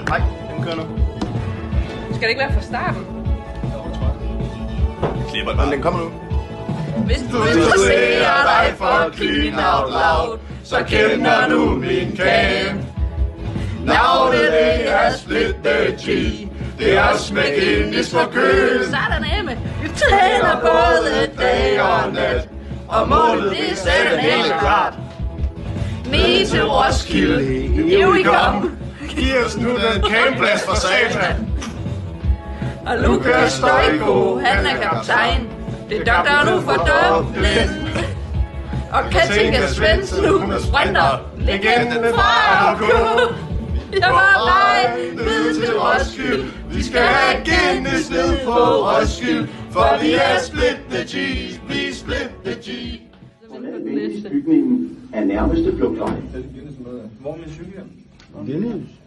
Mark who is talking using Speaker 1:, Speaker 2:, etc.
Speaker 1: Nej, den kører nu.
Speaker 2: Skal det ikke være fra starten?
Speaker 1: Klipper den. Den kommer nu.
Speaker 2: Hvis du interesserer dig for Clean Out Loud, så kender du min camp. Navnet det er Split the G. Det er smæk ind i for køen. Sådan Emme. Vi træner både dag og nat. Og målet det er sådan helt klart. Ned til Roskilde. Here we come.
Speaker 1: Giv os nu den campplads for satan.
Speaker 2: Og Lukas Støjko, han er kaptajn. Det er doktor nu for Dublin. Og Katinka Svendsen nu sprinter. Legenden fra AK. Jeg var nej ned til Roskilde. Vi skal have Guinness ned på Roskilde. For vi er Split the G. Vi Split the G.
Speaker 3: Bygningen er nærmeste flugtvej.
Speaker 1: Hvor er min cykel?
Speaker 3: Guinness?